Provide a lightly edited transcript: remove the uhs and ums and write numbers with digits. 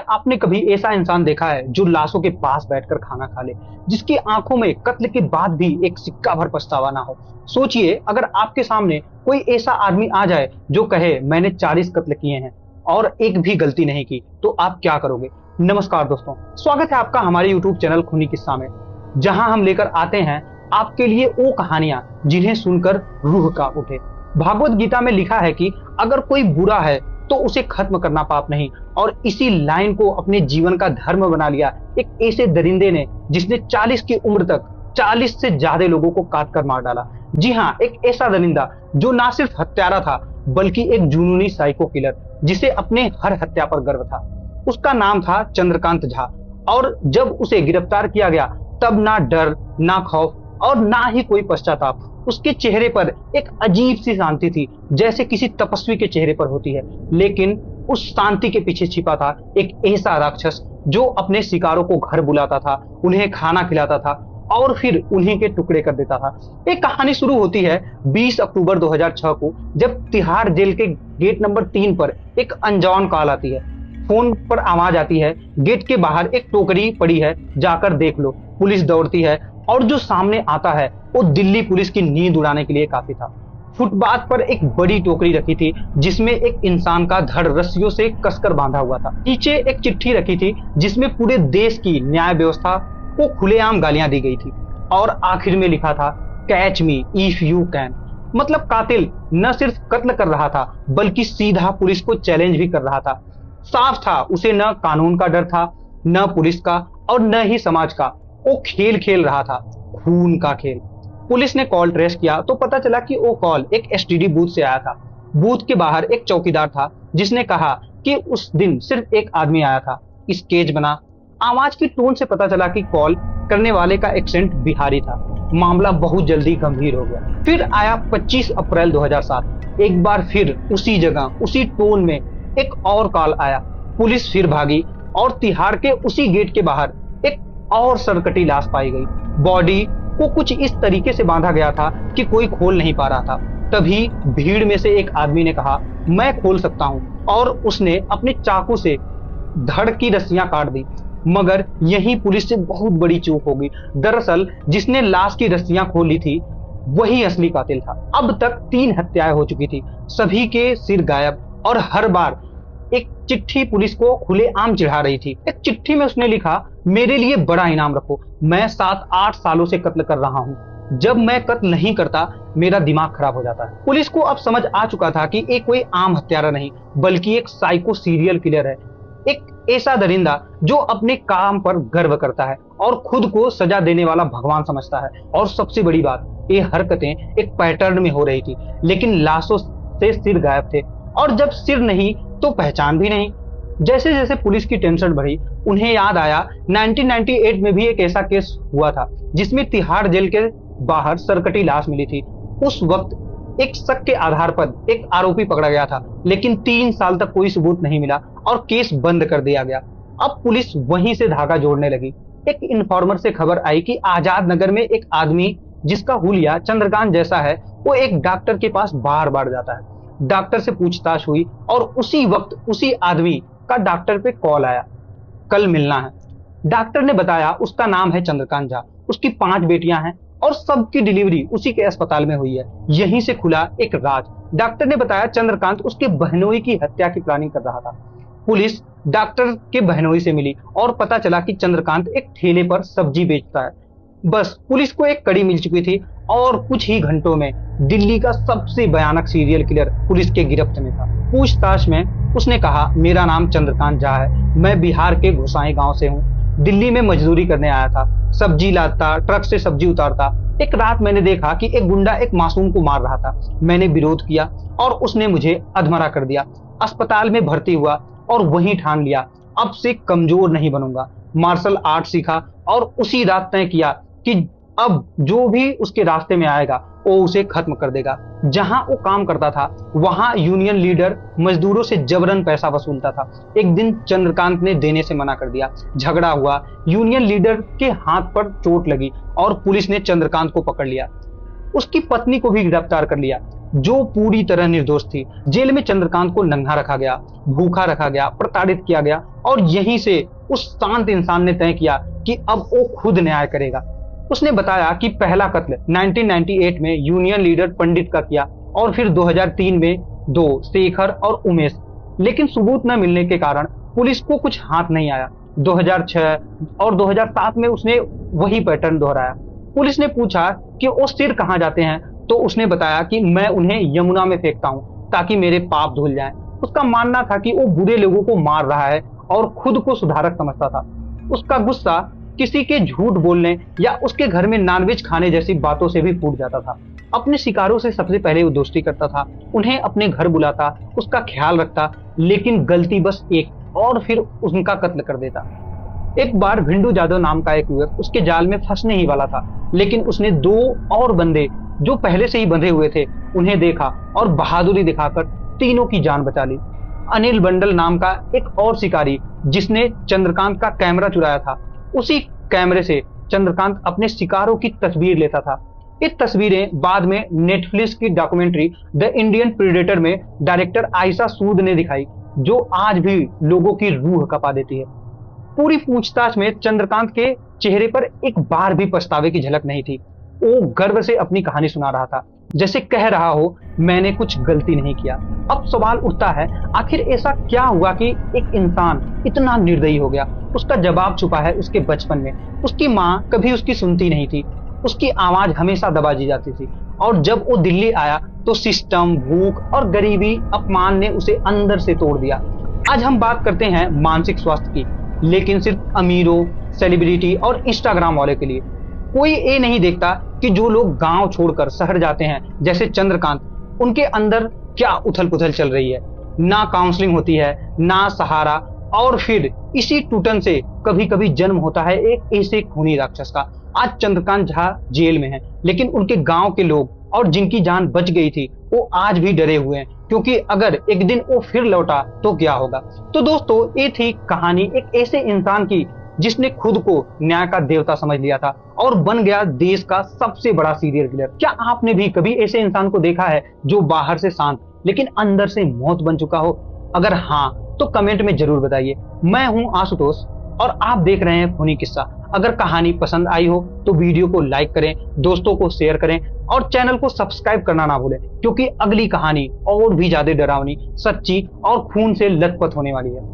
आपने कभी ऐसा इंसान देखा है जो लाशों के पास बैठकर खाना खा ले, जिसकी आंखों में कत्ल के बाद भी एक सिक्का भर पछतावा ना हो? सोचिए, अगर आपके सामने कोई ऐसा आदमी आ जाए जो कहे मैंने 40 कत्ल किए हैं और एक भी गलती नहीं की, तो आप क्या करोगे? नमस्कार दोस्तों, स्वागत है आपका हमारे YouTube चैनल खूनी किस्सा में, जहां हम लेकर आते हैं आपके लिए वो कहानियां जिन्हें सुनकर रूह कांप उठे। भागवत गीता में लिखा है कि अगर कोई बुरा है तो उसे खत्म करना पाप नहीं, और इसी लाइन को अपने जीवन का धर्म बना लिया एक ऐसे दरिंदे ने जिसने 40 की उम्र तक 40 से ज्यादा लोगों को काट कर मार डाला। जी हाँ, एक ऐसा दरिंदा जो ना सिर्फ हत्यारा था बल्कि एक जुनूनी साइको किलर, जिसे अपने हर हत्या पर गर्व था। उसका नाम था चंद्रकांत झा, और जब उसे गिरफ्तार किया गया तब ना डर, ना खौफ और ना ही कोई पश्चाताप। उसके चेहरे पर एक अजीब सी शांति थी, जैसे किसी तपस्वी के चेहरे पर होती है। लेकिन उस शांति के पीछे छिपा था एक ऐसा राक्षस जो अपने शिकारों को घर बुलाता था, उन्हें खाना खिलाता था और फिर उन्हीं के टुकड़े कर देता था। एक कहानी शुरू होती है 20 अक्टूबर 2006 को, जब तिहाड़ जेल के गेट नंबर 3 पर एक अनजान कॉल आती है। फोन पर आवाज आती है, गेट के बाहर एक टोकरी पड़ी है, जाकर देख लो। पुलिस दौड़ती है और जो सामने आता है वो दिल्ली पुलिस की नींद उड़ाने के लिए काफी था। फुटपाथ पर एक बड़ी टोकरी रखी थी जिसमें एक इंसान का धड़ रस्सियों से कसकर बांधा हुआ था। नीचे एक चिट्ठी रखी थी जिसमें पूरे देश की न्याय व्यवस्था को खुलेआम गालियां दी गई थी, और आखिर में लिखा था catch me if you can. मतलब कातिल न सिर्फ कत्ल कर रहा था बल्कि सीधा पुलिस को चैलेंज भी कर रहा था। साफ था उसे न कानून का डर था, न पुलिस का और न ही समाज का। वो खेल खेल रहा था, खून का खेल। पुलिस ने कॉल ट्रेस किया तो पता चला कि वो कॉल एक एसटीडी बूथ से आया था। बूथ के बाहर एक चौकीदार था जिसने कहा कि उस दिन सिर्फ एक आदमी आया था। स्केच बना। आवाज की टोन से पता चला कि कॉल करने वाले का एक्सेंट बिहारी था। मामला बहुत जल्दी गंभीर हो गया। फिर आया 25 अप्रैल 2007। एक बार फिर उसी जगह उसी टोन में एक और कॉल आया। पुलिस फिर भागी और तिहाड़ के उसी गेट के बाहर एक और सरकटी लाश पाई गई। बॉडी को कुछ इस तरीके से बांधा गया था कि कोई खोल नहीं पा रहा था। तभी भीड़ में से एक आदमी ने कहा, मैं खोल सकता हूं, और उसने अपने चाकू से धड़ की रस्सियां काट दी। मगर यही पुलिस से बहुत बड़ी चूक हो गई। दरअसल जिसने लाश की रस्सियां खोली थी वही असली कातिल था। अब तक 3 हत्याएं हो चुकी थी, सभी के सिर गायब, और हर बार एक चिट्ठी पुलिस को खुलेआम चिढ़ा रही थी। एक चिट्ठी में उसने लिखा, मेरे लिए बड़ा इनाम रखो, मैं 7-8 सालों से कत्ल कर रहा हूँ। जब मैं कत्ल नहीं करता मेरा दिमाग खराब हो जाता है। पुलिस को अब समझ आ चुका था कि ये कोई आम हत्यारा नहीं बल्कि एक साइको सीरियल किलर है, एक ऐसा दरिंदा जो अपने काम पर गर्व करता है और खुद को सजा देने वाला भगवान समझता है। और सबसे बड़ी बात, ये हरकतें एक पैटर्न में हो रही थी, लेकिन लाशों से सिर गायब थे, और जब सिर नहीं तो पहचान भी नहीं। जैसे जैसे पुलिस की टेंशन बढ़ी, उन्हें याद आया 1998 में भी एक ऐसा केस हुआ था जिसमें तिहाड़ जेल के बाहर सरकटी लाश मिली थी। उस वक्त एक शक के आधार पर एक आरोपी पकड़ा गया था, लेकिन 3 साल तक कोई सबूत नहीं मिला और केस बंद कर दिया गया। अब पुलिस वहीं से धागा जोड़ने लगी। एक इन्फॉर्मर से खबर आई कि आजाद नगर में एक आदमी जिसका हुलिया चंद्रकांत जैसा है, वो एक डॉक्टर के पास बार बार जाता है। डॉक्टर से पूछताछ हुई और उसी वक्त उसी आदमी का डॉक्टर पे कॉल आया, कल मिलना है। डॉक्टर ने बताया उसका नाम है चंद्रकांत झा, उसकी 5 बेटियां हैं और सबकी डिलीवरी उसी के अस्पताल में हुई है। यहीं से खुला एक राज। डॉक्टर ने बताया चंद्रकांत उसके बहनोई की हत्या की प्लानिंग कर रहा था। पुलिस डॉक्टर के बहनोई से मिली और पता चला कि चंद्रकांत एक ठेले पर सब्जी बेचता है। बस पुलिस को एक कड़ी मिल चुकी थी और कुछ ही घंटों में दिल्ली का सबसे भयानक सीरियल किलर पुलिस के गिरफ्त में था। पूछताछ में उसने कहा, मेरा नाम चंद्रकांत झा है, मैं बिहार के घुसाई गांव से हूँ, दिल्ली में मजदूरी करने आया था, सब्जी लाता, ट्रक से सब्जी उतारता। एक रात मैंने देखा कि एक गुंडा एक मासूम को मार रहा था। मैंने विरोध किया और उसने मुझे अधमरा कर दिया। अस्पताल में भर्ती हुआ और वहीं ठान लिया, अब से कमजोर नहीं बनूंगा। मार्शल आर्ट सीखा और उसी रात तय किया कि अब जो भी उसके रास्ते में आएगा वो उसे खत्म कर देगा। जहां वो काम करता था वहां यूनियन लीडर मजदूरों से जबरन पैसा वसूलता था। एक दिन चंद्रकांत ने देने से मना कर दिया, झगड़ा हुआ, यूनियन लीडर के हाथ पर चोट लगी और पुलिस ने चंद्रकांत को पकड़ लिया। उसकी पत्नी को भी गिरफ्तार कर लिया। जो पूरी तरह निर्दोष थी। जेल में चंद्रकांत को नंगा रखा गया, भूखा रखा गया, प्रताड़ित किया गया और यहीं से उस शांत इंसान ने तय किया कि अब वो खुद न्याय करेगा। उसने बताया कि पहला कत्ल 1998 में यूनियन लीडर पंडित का किया और फिर 2003 में दो, शेखर और उमेश। लेकिन सबूत न मिलने के कारण पुलिस को कुछ हाथ नहीं आया। 2006 और 2007 में उसने वही पैटर्न दोहराया। पुलिस ने पूछा कि वो सिर कहाँ जाते हैं, तो उसने बताया कि मैं उन्हें यमुना में फेंकता हूँ ताकि मेरे पाप धुल जाएं। उसका मानना था कि वो बुरे लोगों को मार रहा है और खुद को सुधारक समझता था। उसका गुस्सा किसी के झूठ बोलने या उसके घर में नॉनवेज खाने जैसी बातों से भी फूट जाता था। अपने शिकारों से सबसे पहले वो दोस्ती करता था, उन्हें अपने घर बुलाता, उसका ख्याल रखता, लेकिन गलती बस एक और फिर उनका कत्ल कर देता। एक बार भिंडू जादव नाम का एक युवक उसके जाल में फंसने ही वाला था, लेकिन उसने दो और बंदे जो पहले से ही बंधे हुए थे उन्हें देखा और बहादुरी दिखाकर तीनों की जान बचा ली। अनिल बंडल नाम का एक और शिकारी जिसने चंद्रकांत का कैमरा चुराया था, उसी कैमरे से चंद्रकांत अपने शिकारों की तस्वीर लेता था। ये तस्वीरें बाद में नेटफ्लिक्स की डॉक्यूमेंट्री द इंडियन प्रीडेटर में डायरेक्टर आयशा सूद ने दिखाई, जो आज भी लोगों की रूह कपा देती है। पूरी पूछताछ में चंद्रकांत के चेहरे पर एक बार भी पछतावे की झलक नहीं थी। वो गर्व से अपनी कहानी सुना रहा था, जैसे कह रहा हो मैंने कुछ गलती नहीं किया। अब सवाल उठता है, आखिर ऐसा क्या हुआ कि एक इंसान इतना निर्दयी हो गया? उसका जवाब छुपा है उसके बचपन में। उसकी माँ कभी उसकी सुनती नहीं थी, उसकी आवाज हमेशा दबा दी जाती थी और जब वो दिल्ली आया तो सिस्टम, भूख और गरीबी, अपमान ने उसे अंदर से तोड़ दिया। आज हम बात करते हैं मानसिक स्वास्थ्य की, लेकिन सिर्फ अमीरों, सेलिब्रिटी और इंस्टाग्राम वाले के लिए। कोई ये नहीं देखता कि जो लोग गांव छोड़कर शहर जाते हैं जैसे चंद्रकांत, उनके अंदर क्या उथल पुथल चल रही है। ना काउंसलिंग होती है, ना सहारा, और फिर इसी टूटन से कभी कभी जन्म होता है एक ऐसे खूनी राक्षस का। आज चंद्रकांत झा जेल में हैं, लेकिन उनके गांव के लोग और जिनकी जान बच गई थी वो आज भी डरे हुए हैं, क्योंकि अगर एक दिन वो फिर लौटा तो क्या होगा। तो दोस्तों, ये थी कहानी एक ऐसे इंसान की जिसने खुद को न्याय का देवता समझ लिया था और बन गया देश का सबसे बड़ा सीरियल किलर। क्या आपने भी कभी ऐसे इंसान को देखा है जो बाहर से शांत लेकिन अंदर से मौत बन चुका हो? अगर हाँ तो कमेंट में जरूर बताइए। मैं हूं आशुतोष और आप देख रहे हैं खूनी किस्सा। अगर कहानी पसंद आई हो तो वीडियो को लाइक करें, दोस्तों को शेयर करें और चैनल को सब्सक्राइब करना ना भूलें, क्योंकि अगली कहानी और भी ज्यादा डरावनी, सच्ची और खून से लथपथ होने वाली है।